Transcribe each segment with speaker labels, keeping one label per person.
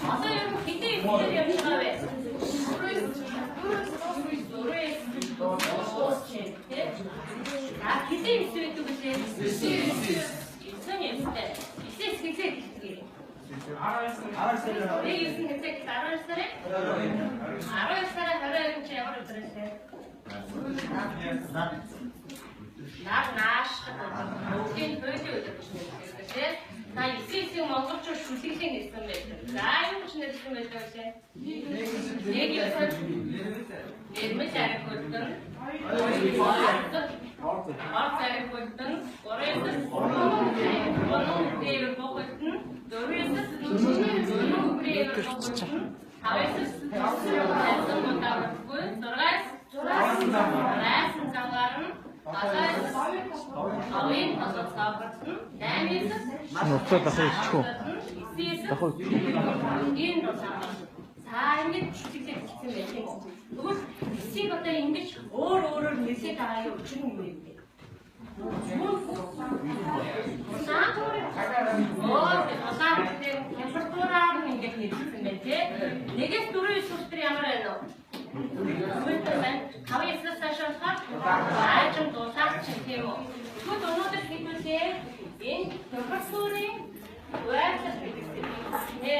Speaker 1: 어서 여러분 굉장히 기대를 열심히 해. 아, 기대 있어요, 또 그치? 있으니 있을 때. 있을 때. 왜 있으면 괜찮겠다. 알았어래? 알았어래? 알아요, 그치? 알았어래? Мөлийн хуулийн үйлдвэрлэл гэдэг. Та эсвэлгийн монголчууд шүлэглийн хэлсэн байдаг. За юу гэж нэрлсэн байдаг вэ? Нэг юм. Нэрмэл ариг хөлтөн. Орц ариг хөлтөн. Гурван дээр бохолтон. Дөрвөөс дөрвөн хөлтөн. Хавьяас хэлсэн мутавгүй. Зургаас цагаарн Авийн хасад савгартан 8-ээс
Speaker 2: нутаг дахин ичхүү. Дахин
Speaker 1: энэ нутаг цаа ингэж чиглэл хийсэн байх юм. Тэгвэл эсийг одоо ингэж өөрөөр нэлээд байгаа юу ч юм юм. Температураар ингэж нэлсэн байх тий. Нэгээс 4-9 өдөр ямар байна вэ? Хавьяас цаашаа аажим дуусаач тийм үү. Тэгвэл өнөөдөр хэлбэлээ энэ температурын үеэс нэ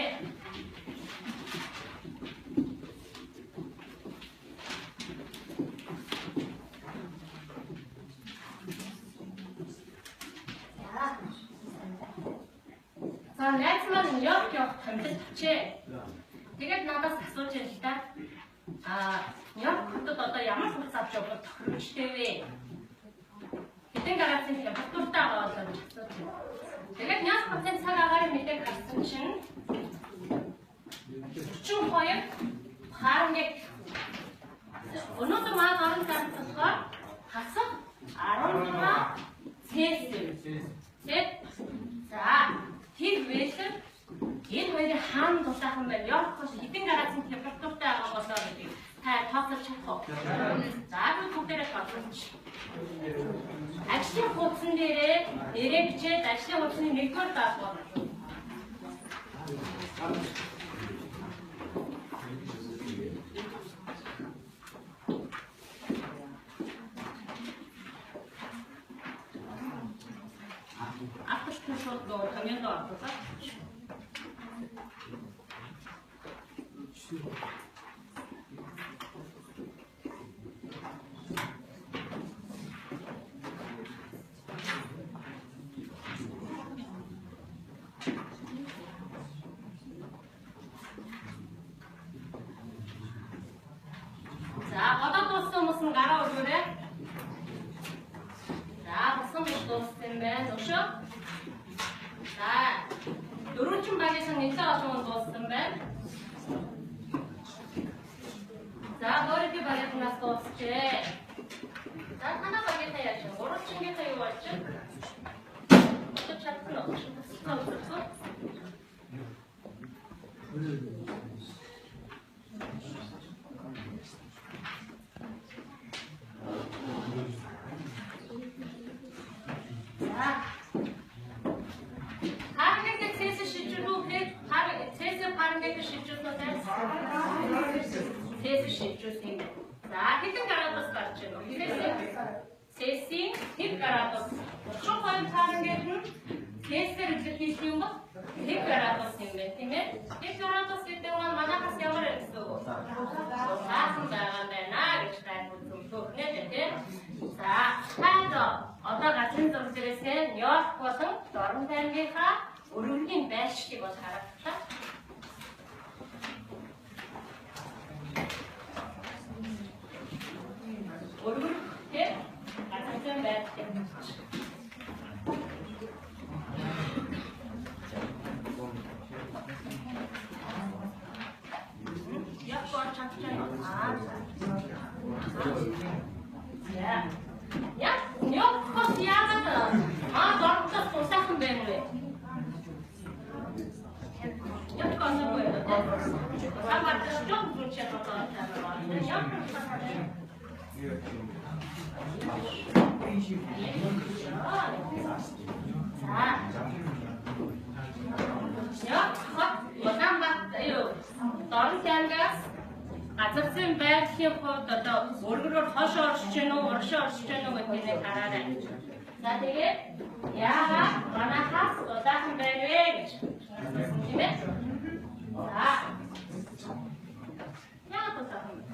Speaker 1: За найз маань явж хамтд чээ. Тэгээд надаас асууж байна л да. Яг хотод одоо ямар сурц авч явах тохиромжтой вэ? Хэдэн градусын температуртай байгаа болоо асууж байна. Тэгээд 1% цаг агаар мэдээг харсан чинь 42 Фаренгейт. Өнөөдөр маань орон зайд болохоор хасах 16 Цельсиус. За тэр вэлэр энэ хоёрын хаан дулаахан байна. Явах хэдэн градусын температуртай байгаа болоо гэдэг. Та тооцож чадах уу? За би бүгдээрээ тооцооч. Ажлын хуудсан дээрээ нэрээ бичээд ажлын хуудсны 1-р даалгавар. 앞으로 가면도 앞서서 자, 받아뒀어 무슨 가라 오래? 자, 무슨 것도 쓰면 오셔? 자, 요렇게 방에서 인사가 좀 넣었으면 자, 머리띠 방에서 났었지. 자, 하나 방에서 해야죠. 요렇게 게서 요왔죠? 또 찾는 없어? 자, 히든 가라도스 같죠? 세신 힙 가라도스. 초반 하는 게는 세스를 듣기시는 거? 힙 가라도스인데, 팀에 힙 가라도스 때만 만나 같이 영어를 했어. 사슴다는데 나 그렇게 좀 좋네, 자, 하도 어떤 같은 점들을 센 여학 것은 너른 단계가 우르긴 배시키고 살았다. 오르게 같은 배. 약간 작전. 야, 녀석 미안하다. 너 진짜 도착한 배우래. 녀석은 뭐예요? 아마 좀 그렇지 자, Оронт ангаас газарсан байгалийн хувьд одоо өргөрөөр хойш орж гэнэ үү, урагшаа орж гэнэ үү гэдгийг хараарай. За тэгээд яагаад манайхаас удаахан байвэ гэж тийм ээ? За. Яагаад удаахан бэ?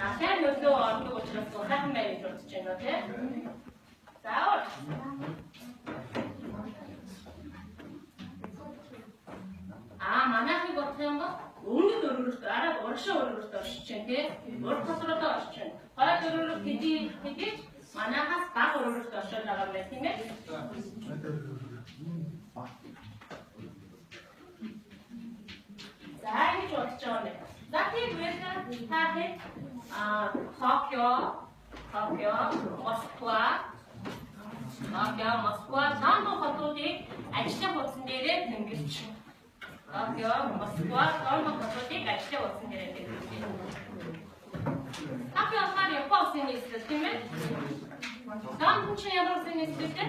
Speaker 1: Ахаа нөлөө ордог учраас удаахан байв гэж бодож байна уу тийм? Заавал. Манайхыг бодох юм бол өмнөд өргөрөлт арай урагшаа өргөрөлт оршиж байна тийм. Урд толгойдоо оршиж байна. Хойд өргөрөлт хэдий манайхаас бага өргөрөлт оршиж байгаа байх тийм ээ. За ингэж бодож байгаа юм. За тийм үедээ та хэд Москва таамаг хотуудыг ажлын хуудсан дээрээ тэмдэглэж Москва таамаг хотуудыг ажлын хуудсан дээрээ тэмдэглэж Токиохоор Япон улсын нийслэл тийм ээ? Таамаг чи ямар улсын нийслэл вэ?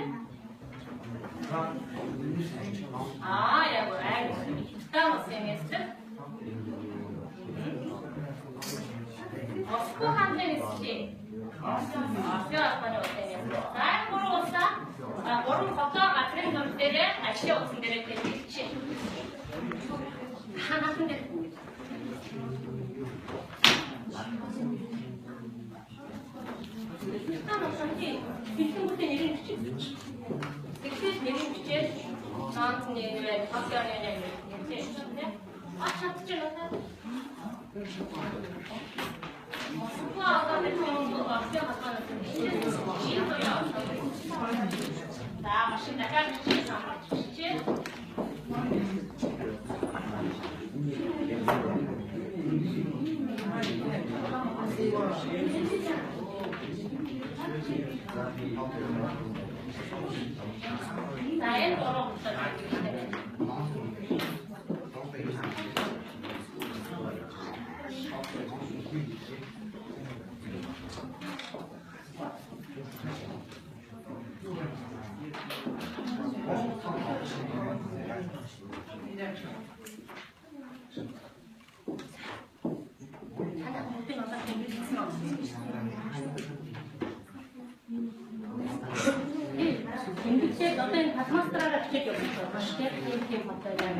Speaker 1: Яг Таамаг улсын нийслэл. Москва хандлын нийслэл. Гурван хотоо газрын дур дээрээ ажлын хуудсан дээрээ тэмдэглэж ханаасан дээр Бэлтэнгүй нэрийн бичиж. Тэгэхээр нэрийн бичээд цаанд нэрээр хавтаар нэрээр нэртэй. Чадчихна уу? Москва одоо метронд орсон хатанаас за машин дахиад бичиж хамгаалчихжээ. За энэ дөрөв Ингээд одоо энэ пасмастраараа бичиж явуулж байгаа шүү дээ. Тийм фото яг.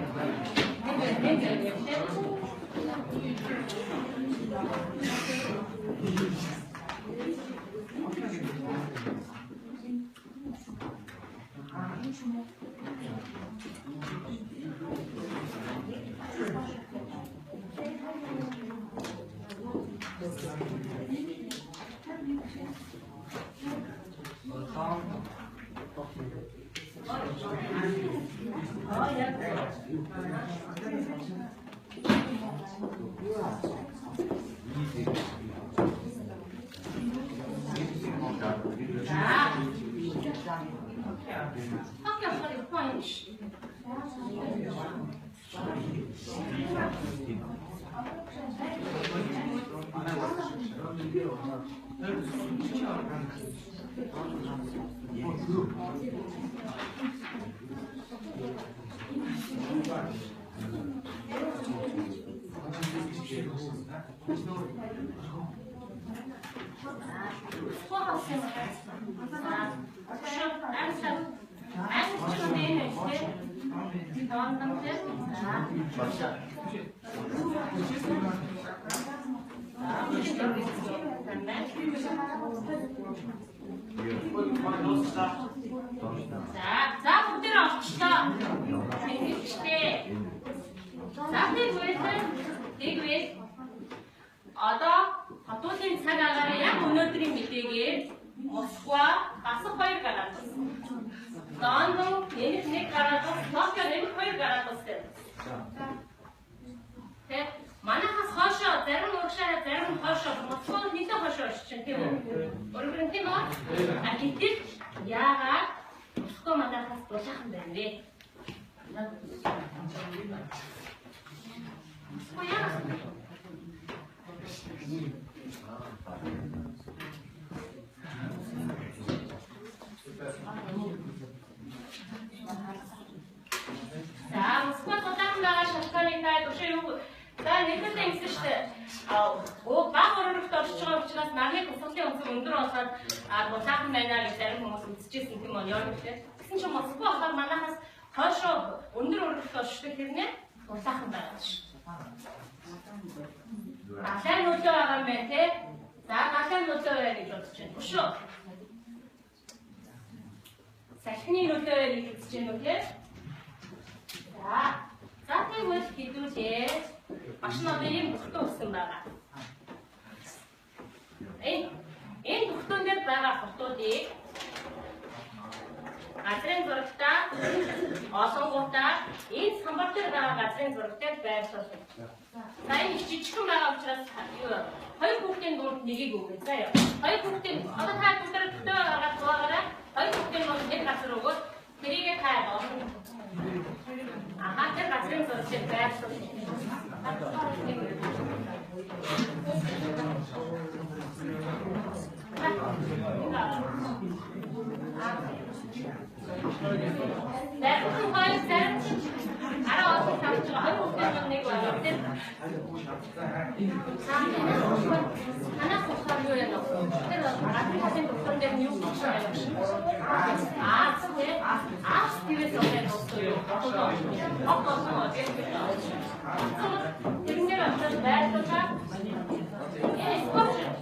Speaker 1: За бүгдээ олчлоо. Тэгвээ. За тэгвээ. Одоо хотуудын цаг агаараа яг өнөөдрийн мэдээгээр Москва гасах 2 градус. Лондон 1 градус, Токио 2 градус. Тэг манайхаас хоошоо зарим урагшаа зарим хоошоо Москва нэлээд хоошоо орчин тийм үү? Өөрөөр тийм үү? Гэтэл яагаад Москва манайхаас дулаахан байна вэ? Москва яагаад? юу за нэгдэл ингэсэн шүү дээ. Баг оролт орж байгаа учраас нарны тусгалын өнцөг өндөр болоод булаахан байна гэж зарим хүмүүс үзчихсэн юм уу яа гэвэл тэгсэн чинь Москва болохоор манайхаас хойшоо өндөр оролт оршдог хэрнээ булаахан байгаа шүү. Галайн нөлөө байгаа юм байна те. За галайн нөлөө бай гэж бодож байна. Өшөө. Салхины нөлөө бай гэж үзэж байна уу те. За тэгвэл хэдүүлээ. Маш нь одоо ийм бүхтэн өгсөн байгаа. Энэ бүхтэн дээр байгаа хотуудыг газрын зурагтаа олонгуудаа энэ самбар дээр байгаа газрын зурагтай байрлуулсан. За энэ жижигхэн байгаа учраас хоёр хүүхдийн дунд нэгийг өгье. За яа. Хоёр хүүхдийн одоо та бүгдээ төдөө байгаа туугаараа хоёр хүүхдийн дунд нэг газар өгөөд тэрийгээ таа олно. Тэр газрын зурагтай байрлуулсан. Дэрхэн хоёр цар араа олон тавч хоёр хүүхдийн нэг байна. Танаас болохоор юу яа вэ? Тэр гадны бүхэн дээр юу гэж байна? Тиймээс olyan osztoljuk. Akkor terünknél a beállították, és kapcsolat.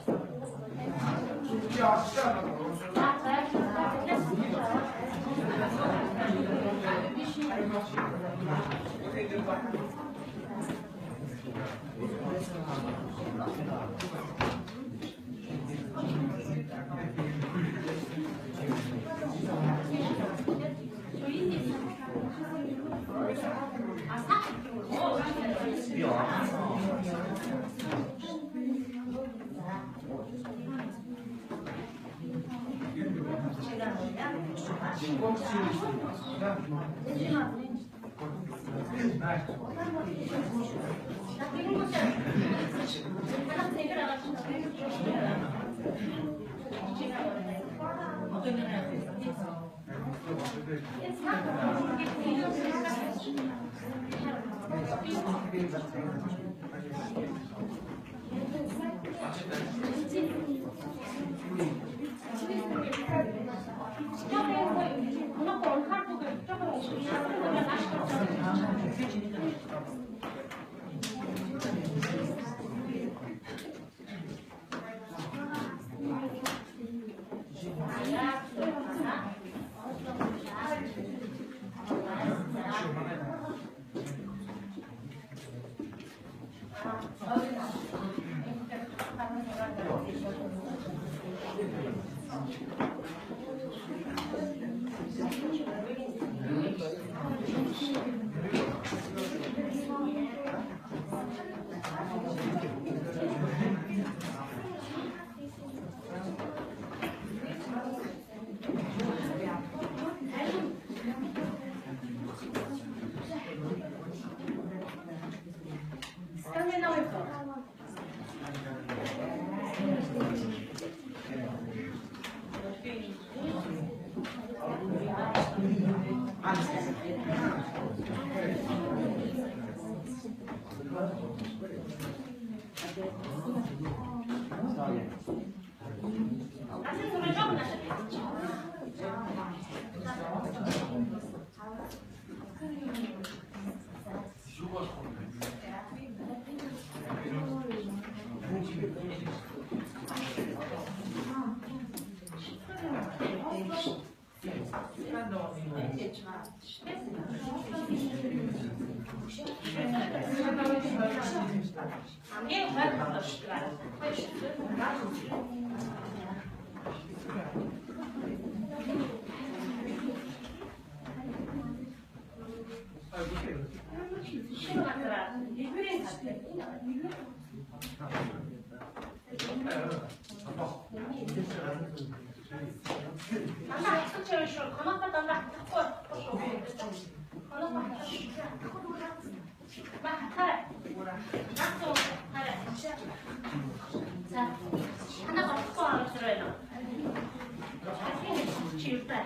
Speaker 1: чиюртай.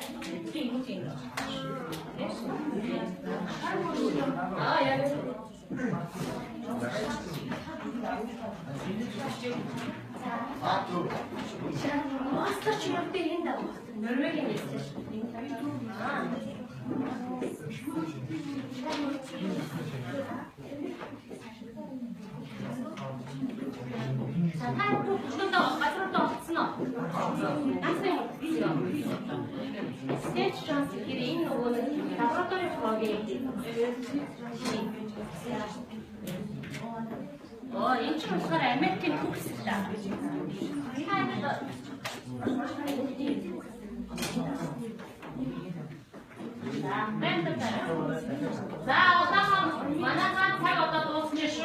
Speaker 1: Тийм юм тийм. Аа яг. Мастер чиюртай энэ даа. Норвегийн хэлсэн шүү. 자, 팔도 조금 더 앞으로 더 없으나. 학생 스테이지 찬스 길이 있는 거는 라보라토리 거기. 인천 사람 MLT 국스다. 자, 밴드 자, 어떤 만화가 잘 어떤 도스니쇼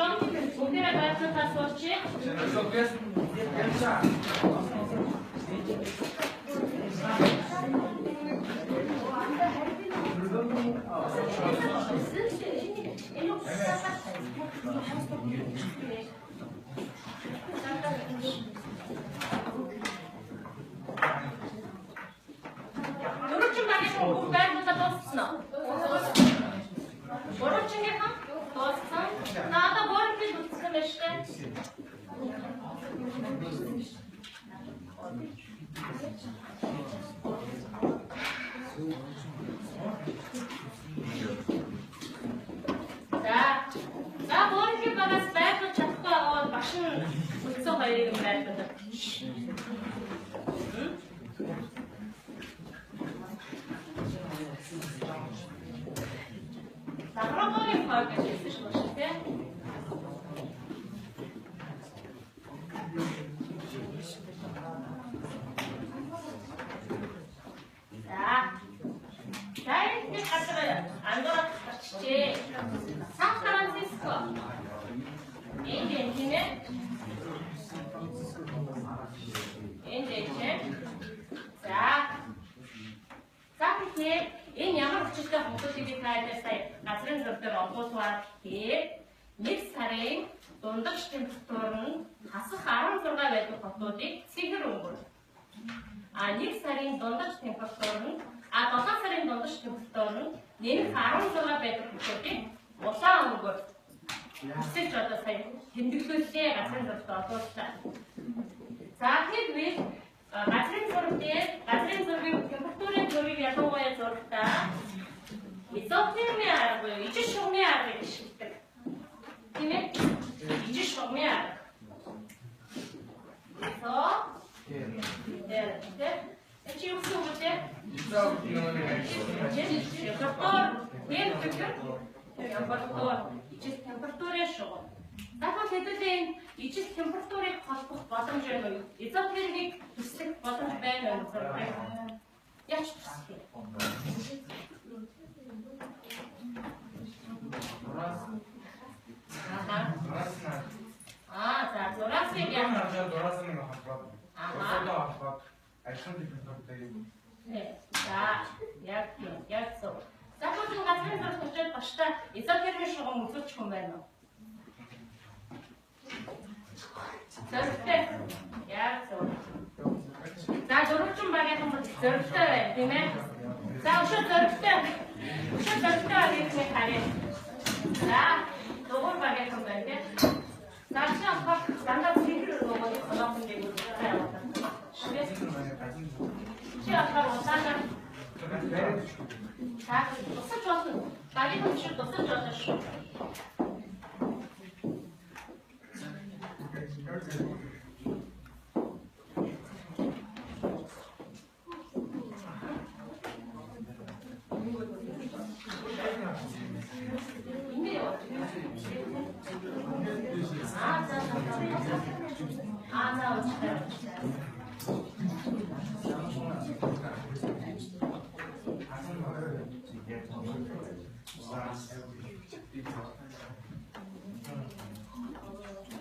Speaker 1: 공대를 발표 다 수업지. 요렇게 말해서 공부할보다 더 쓰나? 뭐를 챙겨가? 더 쓰나? 나도 뭐를 쓰면 돼? 자, 머리를 박아서 말도 잡고 마시는 물소가 이렇게 말거든. 자, 그럼 머리 박을까지 있으시고 싶대? 자, 이렇게 가져가요. 안 돌아가시지. 산프란시스코. 인디엔티네. 자, 사피티. Энэ ямар хүчтэй хүмүүсийг хайж сая газрын зөвдөр олгуулсаар тэгээд 1 сарын дундаж температур нь хасах 16 байдаг хотуудыг цэгэр өнгөр. 1 сарын дундаж температур нь 7 сарын дундаж температур нь нэмэх 16 байдаг хотуудыг улаан өнгөр. Хэсэж одоо сая тэмдэглүүлээ газрын зөвдөр олгууллаа. За тэгээд газрын зургийн температурын зургийг ялангуяа зургатаа изотерми аргагүй, ижил шугмын аргыг ашигладаг. Тийм ээ? Ижил шугмын арга. Чи юу гэсэн үг вэ? Температурын шугам. Дахиад хэдүүлээ ижил температурыг холбох боломж байна уу? Изотермийг төслөх боломж байна уу? Яаж төслөх вэ? За, зураасыг яах вэ?
Speaker 3: Зураасыг хаваад. Одоо хаваад ажлын температуртай юм.
Speaker 1: За, яг зөв. За, бүгд газрын зураг очоод баштай изотермийн шугам үзүүлчих юм байна уу? Зөрөгтэй. Яг зөв. За, зурагчин багийн хүмүүс зөрөгтэй байна, тийм ээ? За, өшөө зөрөгтэй. Өшөө зөрөгтэй багийн харъя. За, дугуй багийн хүмүүс байна, тийм? За, чи анхаа дандаа цэгэр нөгөө колонн дээр үзээ яваад. Чи анхаа усаанаа. За, тусаж болно. Багийн хүмүүс тусаж болно шүү.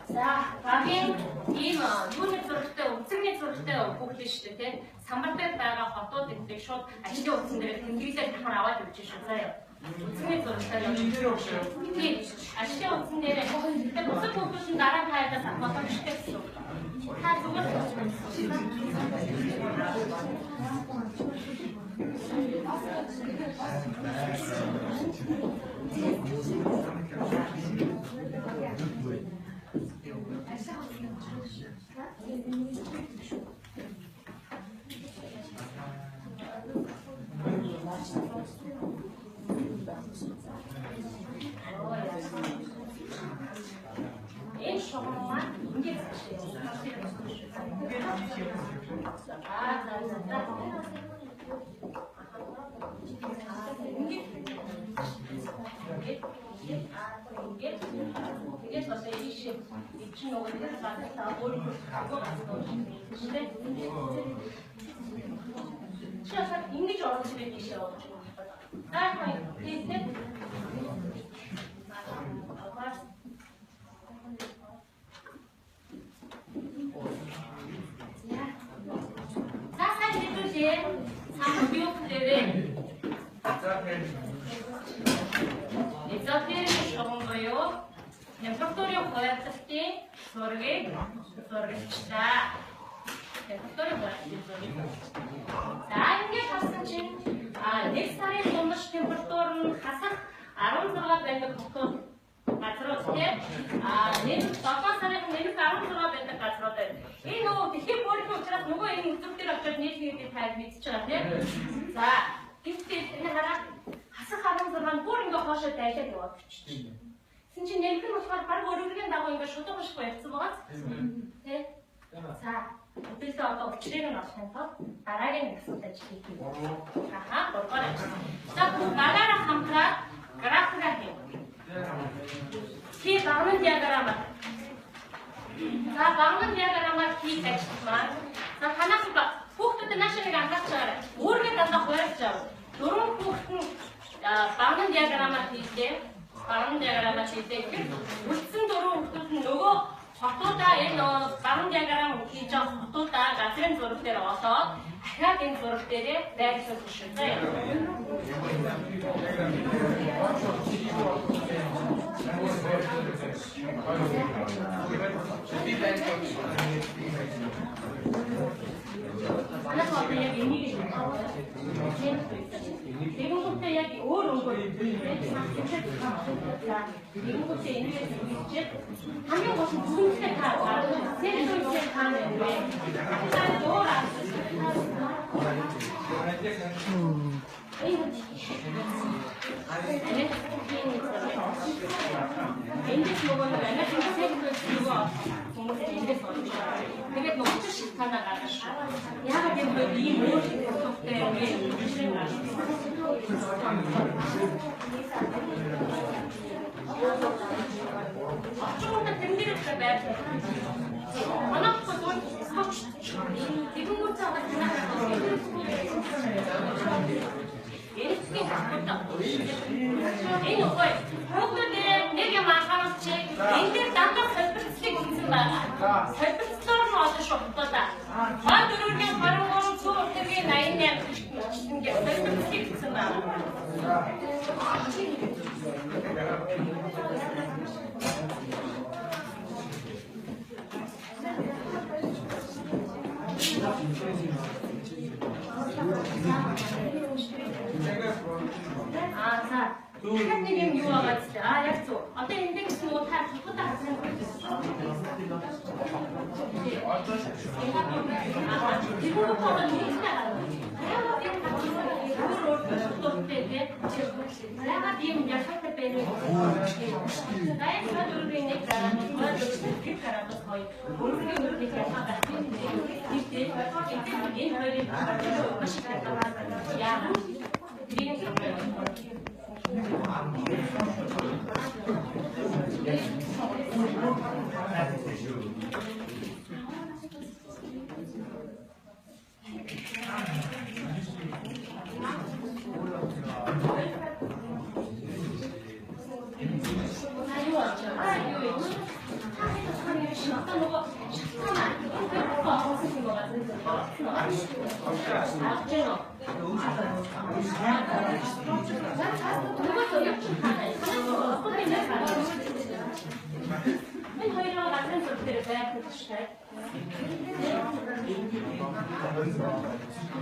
Speaker 1: За, багийн ийм юуны зурагтай, үцэгний зурагтай хүүхдэн шүү дээ, тийм. Самбар дээр байгаа хотууд гэдэг шууд ажлын утсан дээр тэмдэглэлээр давхар аваад өгч шүү заяа. Үцэгний зурагтай юм. Тийм. Ажлын утсан дээр тэгээд бусад хүүхдүүд нь дараа хайдаас авах хэрэгтэй гэсэн. Та зүгээр Энэ шугам маань ингэж ингэж бас ийш чинь нөгөө нэг гадаа өөрөө чигээр ингэж орж ирээд ийш явж байгаа. Тэгээд Изотер шугам буюу температурын хуваалтын зургийг зурагчлаа. Температурын хуваалтын зургийг. За ингэж хасан чинь нэг сарын дундаж температур нь хасах 16 байдаг хотод газрууд тийм нэг 7 сарын нэг 16 байдаг газрууд байна. Энэ нөгөө дэлхийн бүрийн учраас нөгөө энэ үзүүр дээр очиж нийлхийдээ тайлбар мэдчихэж байгаа тийм. За гэвтэл энэ хараа хасах 16 бүр ингээ хоошоо дайлаад яваад өччих. Тэгсэн чинь нэмэх нь болохоор баг өөрөөрийн дагуу ингээ шудаг шгүй явцсан байгаа. Тэ? За өдөртөө одоо учрыг нь олохын тулд дараагийн асуулт ажил хийх юм. Гургаар ажил. За дараараа хамтраад графикаа хийв. Чи багнын диаграмаар. За багнын диаграмаар хийх ажил маань. За танаас хүүхдүүд наашаа нэг анхаарч байгаарай. Өөргөө дандаа хуурч аваа. Дөрөв хүүхэд нь багнын диаграмаар хийлээ. Багнын диаграмаар хийлээ гэхэд үлдсэн дөрөв хүүхдүүд нь нөгөө хотуудаа энэ багнын диаграм хийж байгаа хотуудаа газрын зураг дээр олоод дахиад энэ зураг дээрээ байрлуулж шүтээ. Манай хотод яг энийг тэгвэл яг өөр өнгөөр тэгвэл энийг хийж хамгийн гол нь бүхнээ таа. Тэрүүгээр таана вэ? Эндээс нөгөө нэг секретэр нөгөө хүмүүс эндээс олж байгаа. Тэгээд нөгөө шиг танаа гаргаж. Яагаад гэвэл ийм өөр төвтэй юм бэ? Очоод тэмдэрч байдаг. Манай хотод савч тэгвэл цаавал танаа. Энэ үгүй. Хүүхдүүдээ нэг юм анхаарал чи энэ дээр дандаа солилцлыг хийсэн байна. Солилцлоор нь олон шугтаа. Хаа дөрөвгийн 23 цууртгийн 88 ингээд солилцлыг хийсэн байна. За. Дахиад нэг юм юу байгаа ч яг зөв. Одоо эндээс нөгөө та хатуудаа хасна. Тэгвэл одоо нийтдээ яагаад ийм яхахтай байна вэ? Дайс надургийн нэг дараа нэг гараад хой. Өөрөөр хэлбэл яхаа гатын нийтдээ энэ хоёрын маш их таатай яа.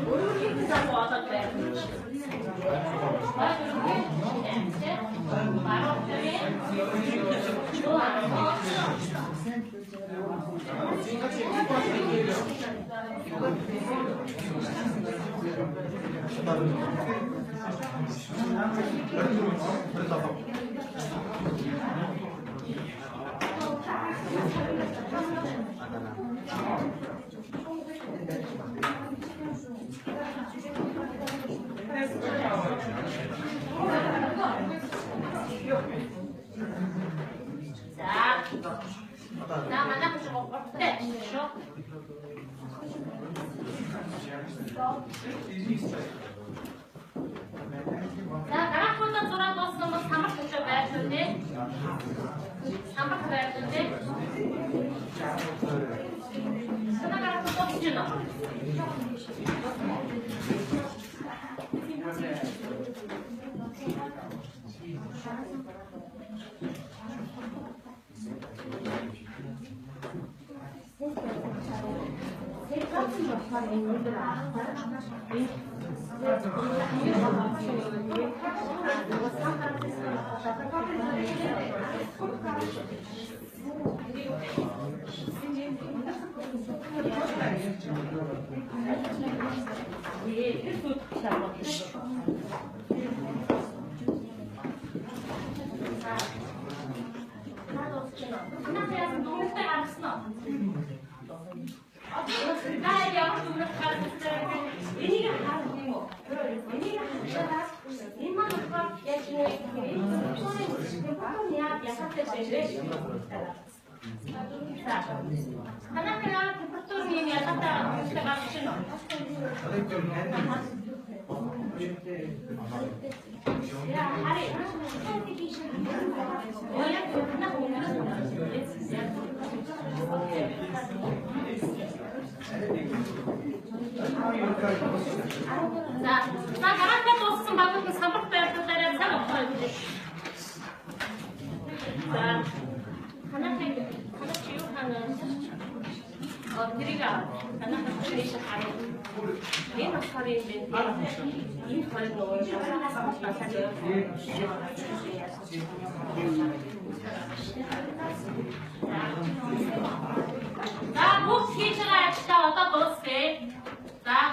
Speaker 1: Өөрөөр хэлбэл 자, 만나보시고 네, 그렇죠? 자, 가락부터 돌아봤으면 3박부터 가야 되는데 3박 가야 되는데 하나 가락부터 붙이나 하나는 부탁드리면 약간 부탁 주시노. 야, 하리. 뭐야? 그나 보면. 자, 나 가락부터 없으면 방금 그 3박 때렸을 때는 잘 없어요. 자, 하나 지우하는 드리가 하나 드리시 하는 얘는 살인데 이 살인 넣으면 하나 살려요. 자, 목 기준을 진짜 어떤 것을 자,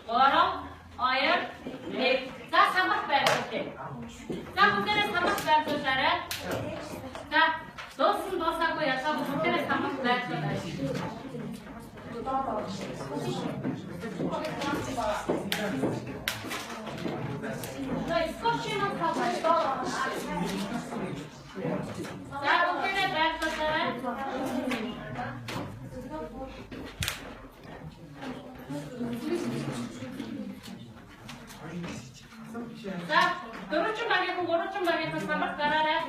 Speaker 1: 워러, 어열, 백. 자, 3박 배웠을 때. 자, 그때는 3박 배웠을 때는 자, 너슨 너사고 약간 그때는 3박 배웠을 때. 너 스쿼시만 하고 있어. 자, 그때는 배웠을 때는 자, 오른쪽 방향 오른쪽 방향 3박 가라래.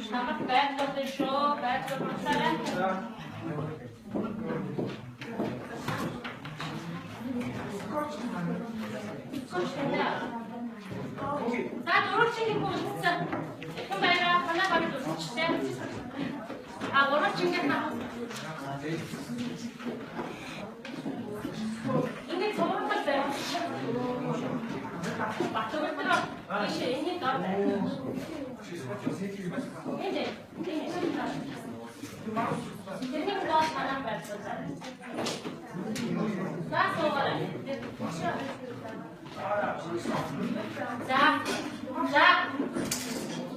Speaker 1: Sama back of the show, back of the salad. 자, 오른쪽이 보고 있어. 그럼 하나 가지고 있어. 아, 오른쪽이 하나. 근데 저런 거 있어요. 맞춰볼 필요 이게 있니까. 이제 재밌는 거 하나 봤었잖아. 자, 소거래.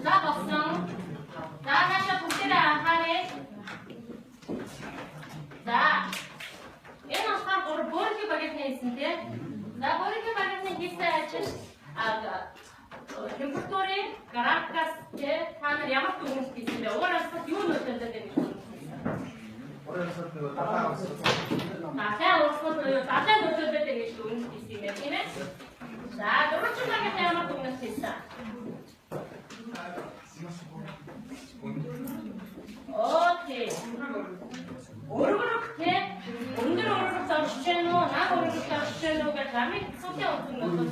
Speaker 1: 자, 박성. 자, 다시 복대라 하래. 자, 얘는 사고를 버리기 바겠네 있는데, 나 버리기 바겠네 있어야지. 템포토리 가락가스에 하는 야마토 공식이 있습니다. 원래서 기온을 던져드리는 나태한 옷을 나태한 옷을 던져드리는 공식이 있습니다. 자, 노릇중하게 야마토 공식이 있어. 오케이. 오르르게 오르르부터 시체노 나 오르르부터 시체노가 잠이 속에 없는 것도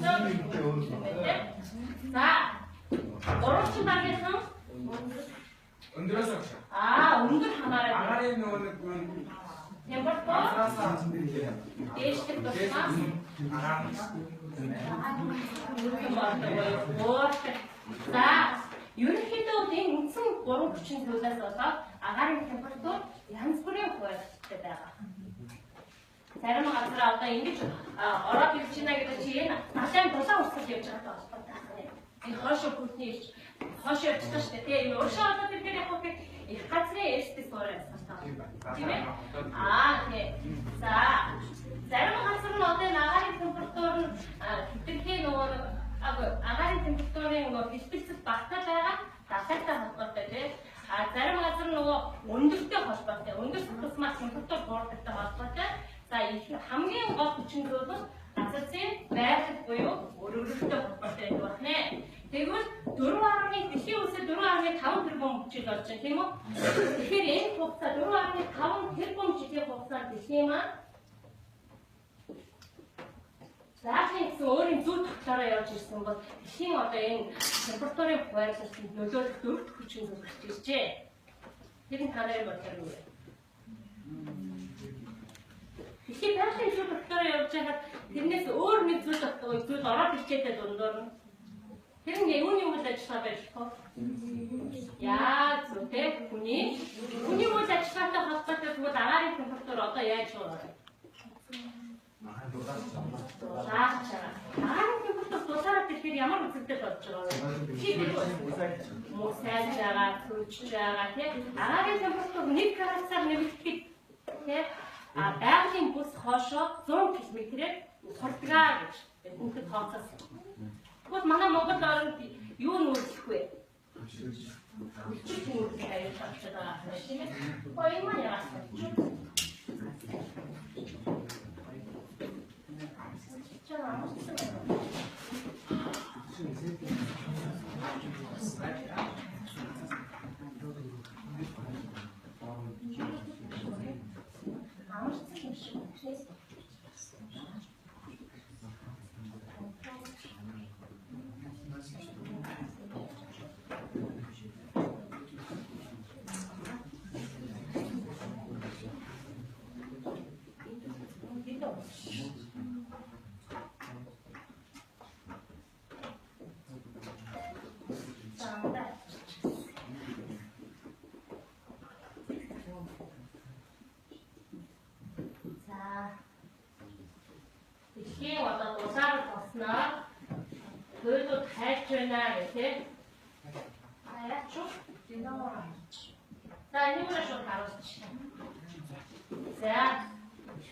Speaker 1: 자, 노릇중하게서
Speaker 3: 얹어서
Speaker 1: 아, 온도 하나를
Speaker 3: 아래 넣는 건
Speaker 1: температур дээшлэх тусмаа за ерөнхийдөө энэ үндсэн 3 хүчин зүйлээс болоод агаарын температур янз бүрийн хуваарьтай байгаа. Зарим газар одоо ингэж ороод ирж байна гэдэг чинь энэ далайн дулаан усал явж байгаа холбоотой байна. Энэ хоошо бүхний ирж хоошо явж байгаа шүү дээ. Тэгээ энэ уршаа одоо бид нэр яг их газрын эстэй суурай асуултаа. Тийм ээ? Тийм. За зарим газар нь одоо агаарын температур нь хэтэрхий нөгөө агаарын температурын нөгөө бэлтгэл багтаа байгаа далайтай холбоотой тийм. Зарим газар нөгөө өндөртэй холбоотой. Өндөр тусмаа температур буурдагтай холбоотой. За хамгийн гол хүчин зүйл нь газар зүйн байрлал буюу өргөлттэй холбоотой байна. Тэгвэл 4.1 дэлхийн улсад 4.5 тэрбум жил болж байна тийм үү? Тэгэхээр энэ хугацаа 4.5 тэрбум жилийн хугацаанд дэлхийн маань заахын гэсэн өөрийн зүй тогтоороо явж ирсэн бол дэлхийн одоо энэ температурын хуваарьлалд нөлөөлөх дөрөвт хүчин зүйл гарч иржээ. Тэр нь танай бодлоор юу вэ? Дэлхийн байгалийн зүй тогтоороо явж байгаад тэрнээс өөр нэг зүйл ороод ирчээтэй дундуур нь тэр нь юуны үйл ажиллагаа байж болох вэ? Яа зүтэй хүний үйл ажиллагаатай холбоотой тэгвэл агаарын температур одоо яаж байна? Агаарын температур дулаараад ирэхээр ямар үзэгдэл болж байгаа вэ? Мөсөж байгаа, сүлжж байгаа тийм. Агаарын температур 1 градусаар нэмэгдэхэд тийм байгалийн бүс хоошоо 100 км-ээр сурдгаа гэж үнэхээр тооцоосон. Тэгвэл манай Монгол орнд юу нүүлэх вэ? Үлчил нүүлэх аюул болчиход байгаа тийм ээ. Хоёр маань яасан ч дэлхийн одоо дулаар болсноор хөлөд хайж байна гэх яач юу? За энэ үрээ шууд харуулж. За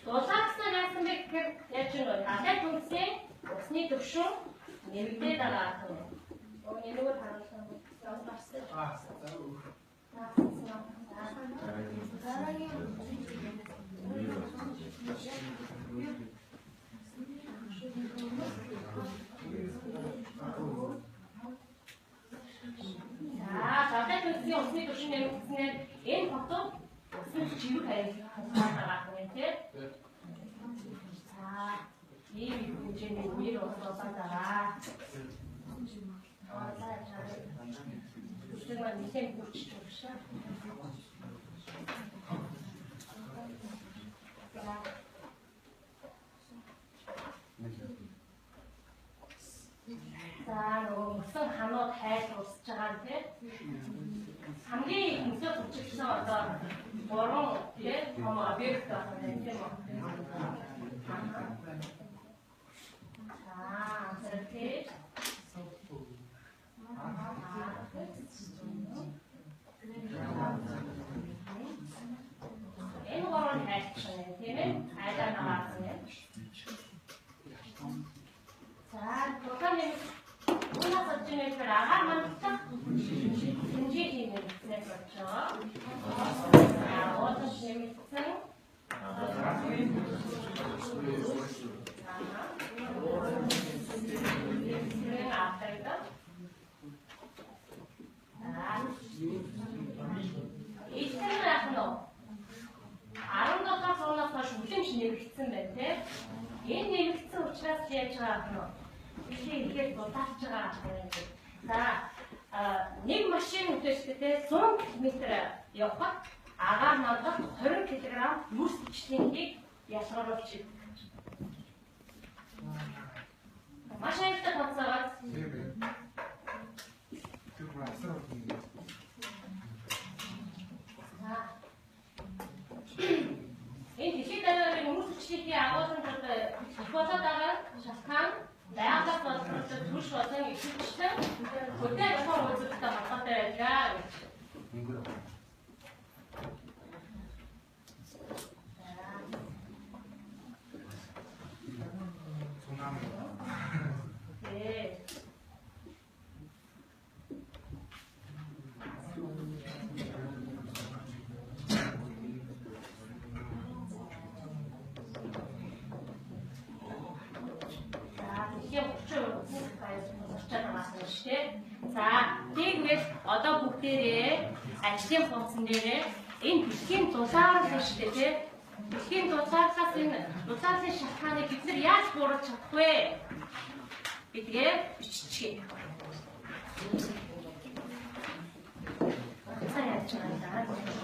Speaker 1: дулаарсан яасан бэ гэхээр яаж вэ? Далайн түнсийн усны төвшин нэмэгдээд байгаа юм. Энэ үрээ харуулсан. Далайн түнсийн усны төвшин нэмэгдснээр энэ хотод усны живэг хаягдсан байгаа юм тийм. ийм хэмжээний үер болоод байгаа. Тэгвэл нэлээд хүчтэй шүү. За нөгөө мөсөн ханууд хайж урсж байгаа тийм. Хамгийн өндөр хүчтэй одоо 3 тийм объект байна тийм үү? Зэрэг энэ гурван хайчсан тийм ээ хайдаа наваасан юм. За тохиолын унаас очимээр агаар мандах хэмжээ хиймээр болчихоо. Оодош нэмэгдсэн. Хүлэмж нэмэгдсэн байна тийм. Энэ нэмэгдсэн учраас яаж байгаа юм бэ? Ихээр дулаарч байгаа юм. За нэг машин үдштэй 100 км явхад агаар надад 20 кг нүрс хүчтэйгийг ялгаруулж байна. Маш хайртай тооцоогоо. Энэ дэлхийд аваад нүрс хүчтэйгийн агуулсан болоод байгаа шалтгаан байгаль боловсролтой түвш болон ихэвчлэн хөдөө ахуйн үйлдвэртэй холбоотой байлаа гэж. За, тэгвэл одоо бүгдээрээ ажлын хуудсан дээрээ энэ дэлхийн дулаар л шүү дээ, тийм. Дэлхийн дулаарлаас энэ дулаарлын шалтгааныг бид нар яаж бууруулж чадах вэ? Бидгээ биччихье. За яаж байгаа юм.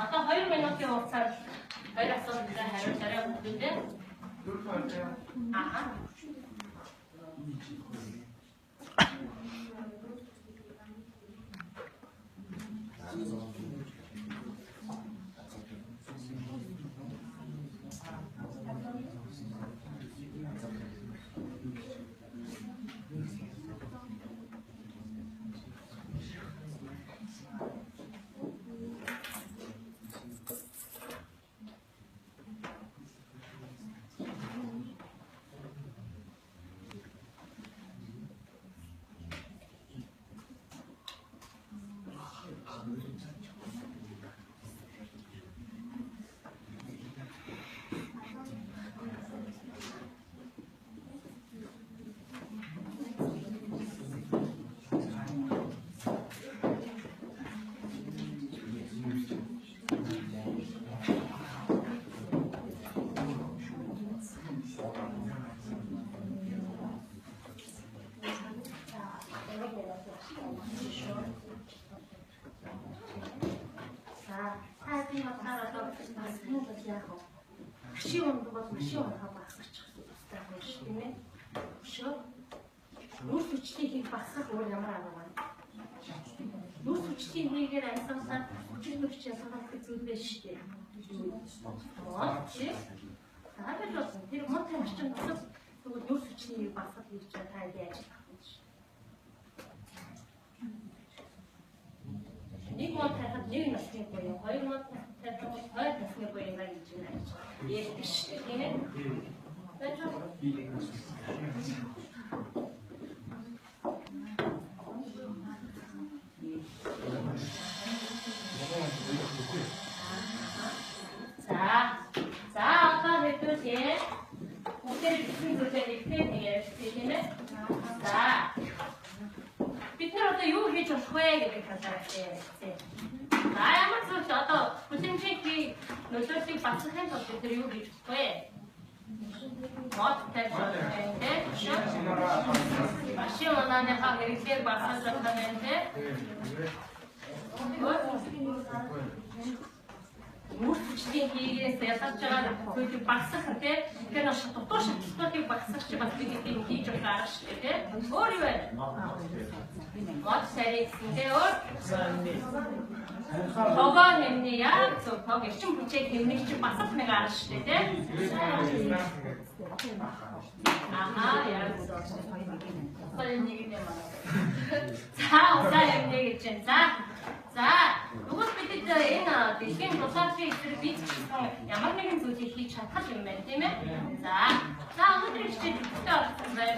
Speaker 1: Одоо 2 минутын хугацаанд хоёр асуултанд хариулаарай бүгдээ. Аха. Машин бол машин хавах гэж байна шүү дээ. Шөө. Нүрс хүчтэйг багсах өөр ямар арга байна? Нүрс хүчтэйг хийгээр амьсгалаар хүчин төвчийн санааг зүйлээ шүү дээ. Аа чи. Таавал бол тэр мотой машин болов тэгвэл нүрс хүчтэйг багсах хийж та яаж ажиллах вэ? Нэг мод тахад нэг насны буюу хоёр мод тахад хоёр насны буюу гэж байна. Yes, тийм ээ. Бачаа. За одоо хэвдээ бүгдээ бичсэн зүйлээ нэгтгэж тийм ээ. За. Бид нар одоо юу хийж болох вэ гэдэг талаар тийм. Ямар зүйл одоо хүлэмжийн нөлөөллийг батлахын тулд бид нар юу хийж болох вэ? Мод тавьж байна тийм. Машин унааныхаа хэрэглээг багасгаж байгаа юм те. Мөрчлийн хийгээс ялгаж байгаа зүйлийг багасгах те. Тэгэхээр нөө дутуу шатлалтыг багасгах чи бас бид тийм хийж байгаа шүү дээ те. Өөр юу вэ? Мод сарих те өөр. Тогоо нэмнэ яг зөв тог эрчим хүчээ хэмнэх чи бас нэг арга шүү дээ те. Яг зөв. За удаа явна гэж байна. За бүгд бидэд энэ дэлхийн тусаалын эсрэг бид ямар нэгэн зүйлийг хийж чадах юм байна тийм ээ. За өнөөдрийн хичээл бүгдээ орсон байна.